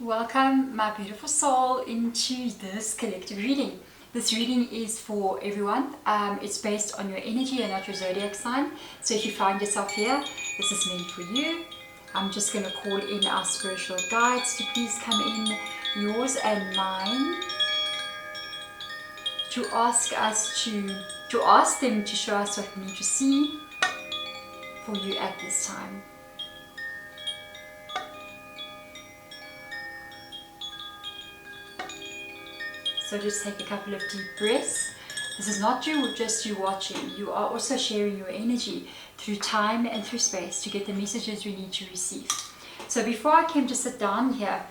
Welcome, my beautiful soul, into this collective reading. This reading is for everyone. It's based on your energy and not your zodiac sign. So if you find yourself here, this is meant for you. I'm just going to call in our spiritual guides to please come in, yours and mine, to ask them to show us what we need to see for you at this time. So just take a couple of deep breaths. This is not just you watching. You are also sharing your energy through time and through space to get the messages we need to receive. So before I came to sit down here,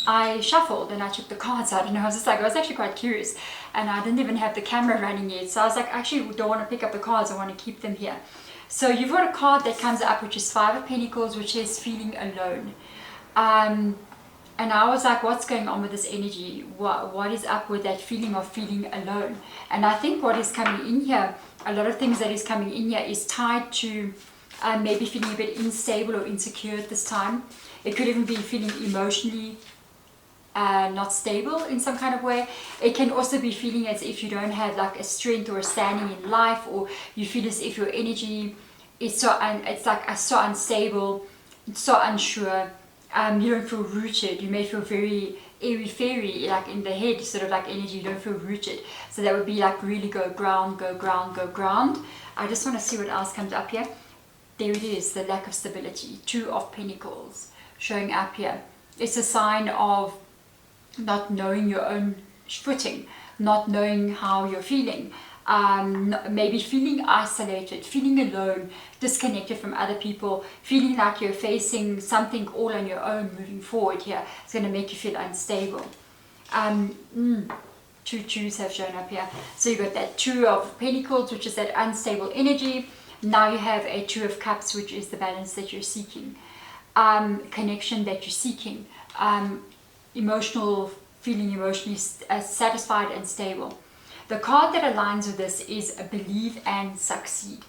I shuffled and I took the cards out, and I was actually quite curious, and I didn't even have the camera running yet. So I was like, I actually don't want to pick up the cards. I want to keep them here. So you've got a card that comes up, which is Five of Pentacles, which is feeling alone. And I was like, what's going on with this energy? What is up with that feeling of feeling alone? And I think what is coming in here, a lot of things that is coming in here is tied to maybe feeling a bit unstable or insecure at this time. It could even be feeling emotionally not stable in some kind of way. It can also be feeling as if you don't have like a strength or a standing in life, or you feel as if your energy is so unstable, so unsure. You don't feel rooted. You may feel very airy-fairy, like in the head, sort of like energy. You don't feel rooted. So that would be like really go ground, go ground, go ground. I just want to see what else comes up here. There it is, the lack of stability. Two of Pentacles showing up here. It's a sign of not knowing your own footing, not knowing how you're feeling. Maybe feeling isolated, feeling alone, disconnected from other people, feeling like you're facing something all on your own moving forward here. It's going to make you feel unstable. Two twos have shown up here. So you've got that Two of Pentacles, which is that unstable energy. Now you have a Two of Cups, which is the balance that you're seeking, connection that you're seeking, feeling emotionally satisfied and stable. The card that aligns with this is Believe and Succeed.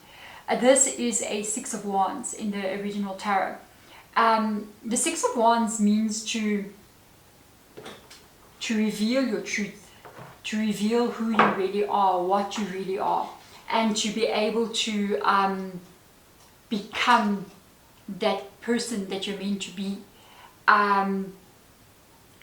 This is a Six of Wands in the original tarot. The Six of Wands means to reveal your truth, to reveal who you really are, what you really are, and to be able to become that person that you're meant to be.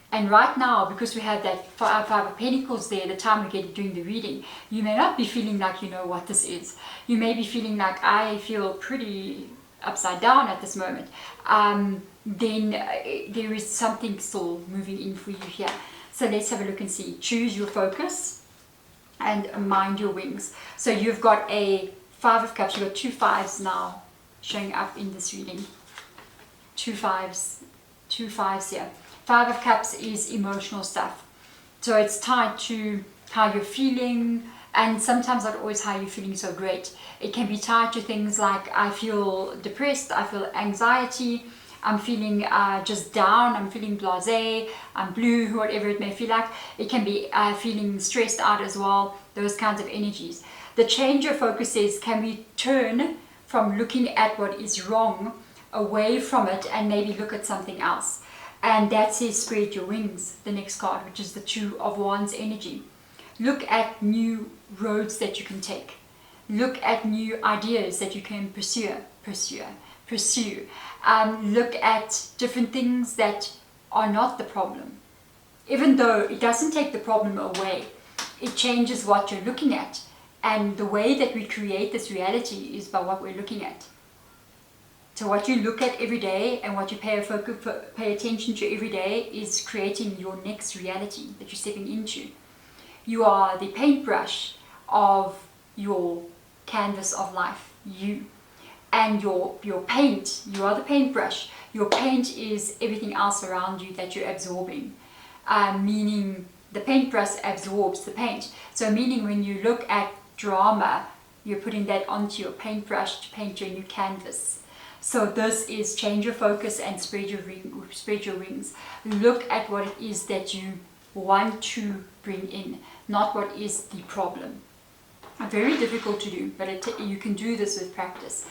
And right now, because we have that Five of Pentacles there, the time we get doing the reading, you may not be feeling like you know what this is. You may be feeling like, I feel pretty upside down at this moment. Then there is something still moving in for you here. So let's have a look and see. Choose your focus and mind your wings. So you've got a Five of Cups. You've got two fives now showing up in this reading. Two fives here. Five of Cups is emotional stuff. So it's tied to how you're feeling, and sometimes not always how you're feeling so great. It can be tied to things like, I feel depressed, I feel anxiety, I'm feeling just down, I'm feeling blasé, I'm blue, whatever it may feel like. It can be feeling stressed out as well, those kinds of energies. The change of focus is, can we turn from looking at what is wrong away from it and maybe look at something else? And that says spread your wings, the next card, which is the Two of Wands energy. Look at new roads that you can take. Look at new ideas that you can pursue. Look at different things that are not the problem. Even though it doesn't take the problem away, it changes what you're looking at. And the way that we create this reality is by what we're looking at. So what you look at every day and what you pay attention to every day is creating your next reality that you're stepping into. You are the paintbrush of your canvas of life, you. And your paint, you are the paintbrush. Your paint is everything else around you that you're absorbing. Meaning the paintbrush absorbs the paint. So meaning when you look at drama, you're putting that onto your paintbrush to paint your new canvas. So this is change your focus and spread your wings. Look at what it is that you want to bring in, not what is the problem. Very difficult to do, but you can do this with practice.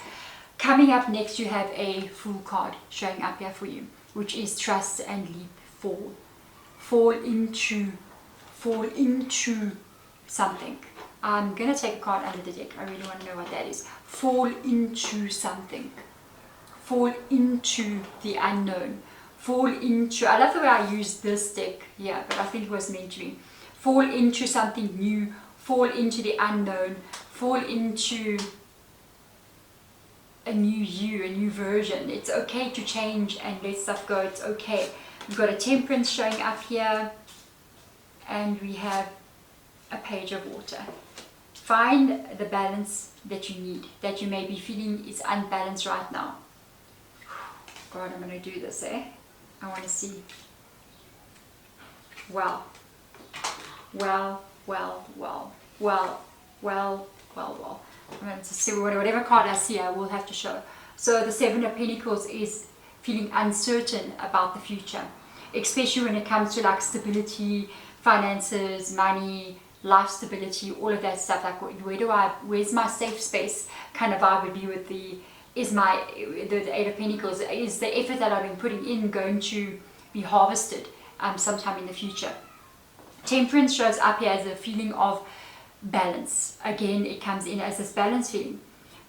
Coming up next, you have a Fool card showing up here for you, which is trust and leap fall into something. I'm gonna take a card under the deck. I really want to know what that is. Fall into something. Fall into the unknown. Fall into, I love the way I use this deck here, but I think it was meant to be. Fall into something new. Fall into the unknown. Fall into a new you, a new version. It's okay to change and let stuff go. It's okay. We've got a Temperance showing up here, and we have a Page of Water. Find the balance that you need, that you may be feeling is unbalanced right now. God, I'm going to do this, I want to see. Well. I'm going to see whatever card I see, I will have to show. So the Seven of Pentacles is feeling uncertain about the future, especially when it comes to like stability, finances, money, life stability, all of that stuff. Like where's my safe space kind of vibe would be with the Eight of Pentacles. Is the effort that I've been putting in going to be harvested sometime in the future? Temperance shows up here as a feeling of balance. Again, it comes in as this balance feeling,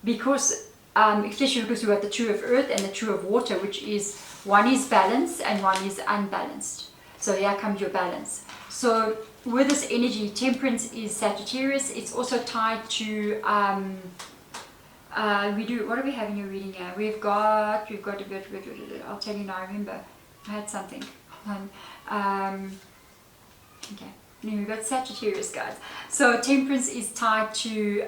because especially because we've got the Two of Earth and the Two of Water, which is one is balanced and one is unbalanced. So here comes your balance. So with this energy, Temperance is Sagittarius. It's also tied to what do we have in your reading here? We've got I'll tell you now. I remember I had something. Hold on. Okay. We've got Sagittarius, guys. So Temperance is tied to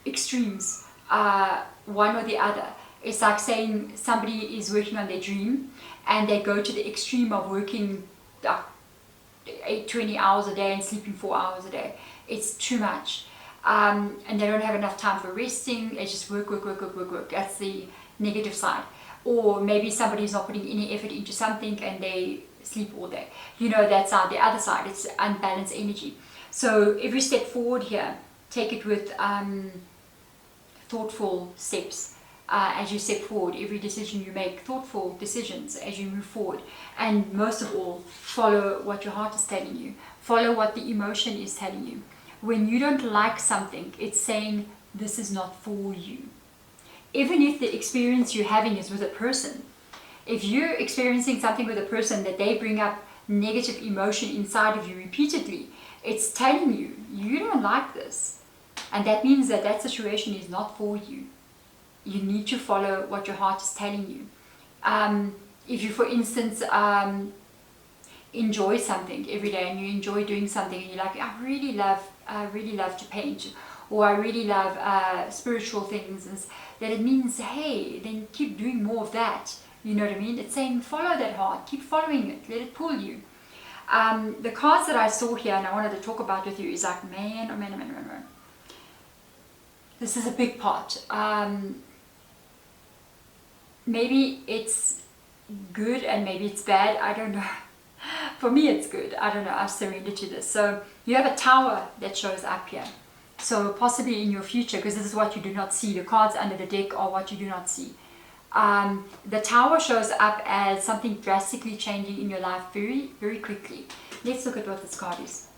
extremes, one or the other. It's like saying somebody is working on their dream and they go to the extreme of working 20 hours a day and sleeping 4 hours a day. It's too much. And they don't have enough time for resting. They just work. That's the negative side. Or maybe somebody's not putting any effort into something and they sleep all day. That's the other side. It's unbalanced energy. So every step forward here, take it with thoughtful steps. As you step forward, every decision you make, thoughtful decisions as you move forward. And most of all, follow what your heart is telling you. Follow what the emotion is telling you. When you don't like something, it's saying this is not for you. Even if the experience you're having is with a person, if you're experiencing something with a person that they bring up negative emotion inside of you repeatedly, it's telling you, you don't like this. And that means that that situation is not for you. You need to follow what your heart is telling you. If you, for instance, enjoy something every day and you enjoy doing something and you're like, I really love to paint, or I really love spiritual things, and that it means, hey, then keep doing more of that. You know what I mean? It's saying follow that heart, keep following it, let it pull you. The cards that I saw here and I wanted to talk about with you is like, man. This is a big part. Maybe it's good and maybe it's bad, I don't know. For me it's good, I don't know, I've surrendered to this. So you have a Tower that shows up here. So possibly in your future, because this is what you do not see, the cards under the deck are what you do not see. The Tower shows up as something drastically changing in your life very, very quickly. Let's look at what this card is.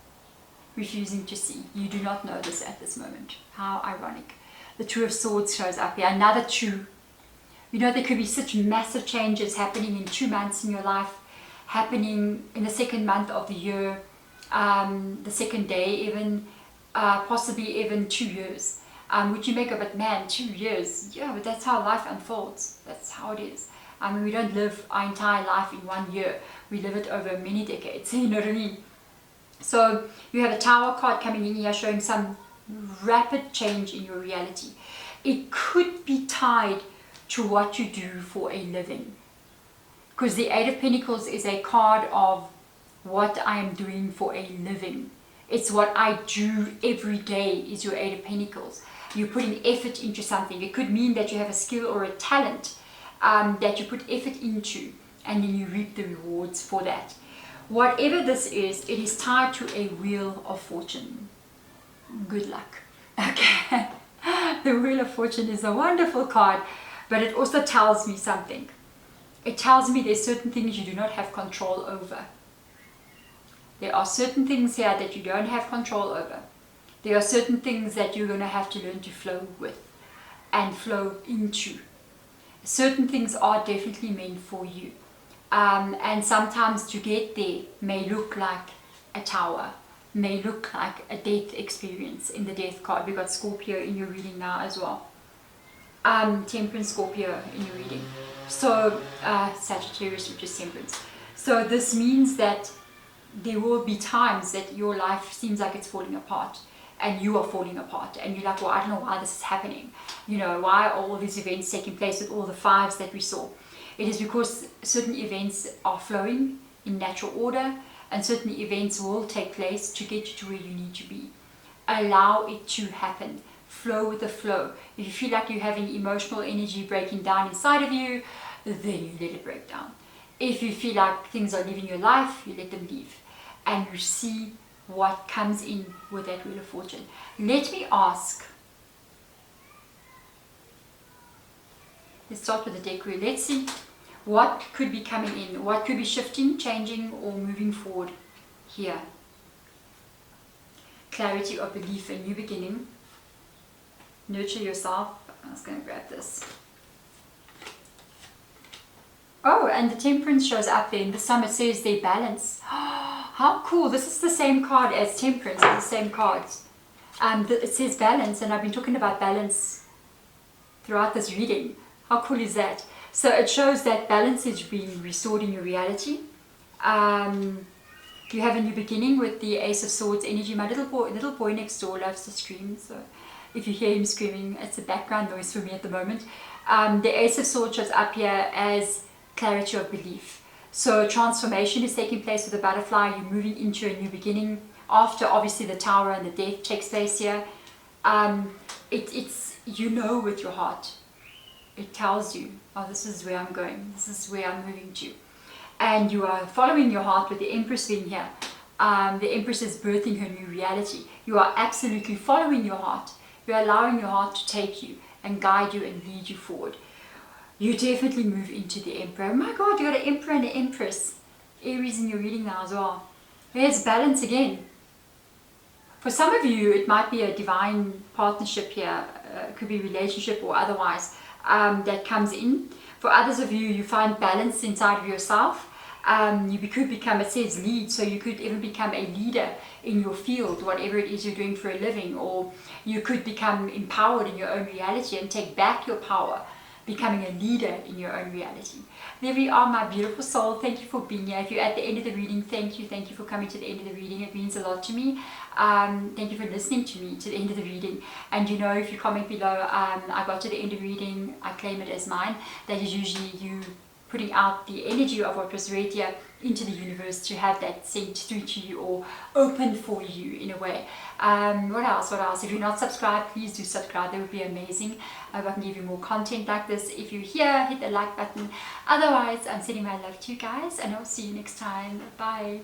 Refusing to see. You do not know this at this moment. How ironic. The Two of Swords shows up here. Another two. There could be such massive changes happening in 2 months in your life, happening in the second month of the year, the second day even, possibly even 2 years. Which you make up, but man, 2 years, yeah, but that's how life unfolds. That's how it is. We don't live our entire life in 1 year. We live it over many decades, you know what I mean? So you have a Tower card coming in here showing some rapid change in your reality. It could be tied to what you do for a living. Because the Eight of Pentacles is a card of what I am doing for a living. It's what I do every day is your Eight of Pentacles. You're putting effort into something. It could mean that you have a skill or a talent that you put effort into, and then you reap the rewards for that. Whatever this is, it is tied to a Wheel of Fortune. Good luck. Okay. The Wheel of Fortune is a wonderful card, but it also tells me something. It tells me there's certain things you do not have control over. There are certain things here that you don't have control over. There are certain things that you're going to have to learn to flow with and flow into. Certain things are definitely meant for you. And sometimes to get there may look like a tower, may look like a death experience in the death card. We've got Scorpio in your reading now as well. Temperance, Scorpio in your reading. So Sagittarius, which is Temperance. So this means that there will be times that your life seems like it's falling apart, and you are falling apart, and you're like, well, I don't know why this is happening. You know, why are all these events taking place with all the fives that we saw? It is because certain events are flowing in natural order, and certain events will take place to get you to where you need to be. Allow it to happen. Flow with the flow. If you feel like you're having emotional energy breaking down inside of you, then you let it break down. If you feel like things are leaving your life, you let them leave. And you see what comes in with that Wheel of Fortune. Let me ask. Let's start with the deck wheel. Let's see what could be coming in. What could be shifting, changing, or moving forward here. Clarity of belief, a new beginning. Nurture yourself. I was going to grab this. Oh, and the Temperance shows up there. In the sum it says they balance. How cool. This is the same card as Temperance. It's the same cards. It says balance, and I've been talking about balance throughout this reading. How cool is that? So it shows that balance is being restored in your reality. You have a new beginning with the Ace of Swords energy. My little boy next door loves to scream, so if you hear him screaming, it's a background noise for me at the moment. The Ace of Swords shows up here as clarity of belief. So transformation is taking place with the butterfly. You're moving into a new beginning after obviously the Tower and the death takes place here. It's you know with your heart. It tells you, oh, this is where I'm going. This is where I'm moving to. And you are following your heart with the Empress being here. The Empress is birthing her new reality. You are absolutely following your heart. You're allowing your heart to take you and guide you and lead you forward. You definitely move into the Emperor. Oh my God, you got an Emperor and an Empress. Aries in your reading now as well. There's balance again. For some of you, it might be a divine partnership here. It could be relationship or otherwise that comes in. For others of you, you find balance inside of yourself. You could become, it says lead, so you could even become a leader in your field, whatever it is you're doing for a living, or you could become empowered in your own reality and take back your power, becoming a leader in your own reality. There we are, my beautiful soul. Thank you for being here. If you're at the end of the reading, thank you for coming to the end of the reading. It means a lot to me. Thank you for listening to me to the end of the reading. And you know, if you comment below, I got to the end of the reading, I claim it as mine. That is usually you putting out the energy of what was read here into the universe to have that sent through to you or open for you in a way. What else? If you're not subscribed, please do subscribe. That would be amazing. I hope I can give you more content like this. If you're here, hit the like button. Otherwise, I'm sending my love to you guys, and I'll see you next time. Bye.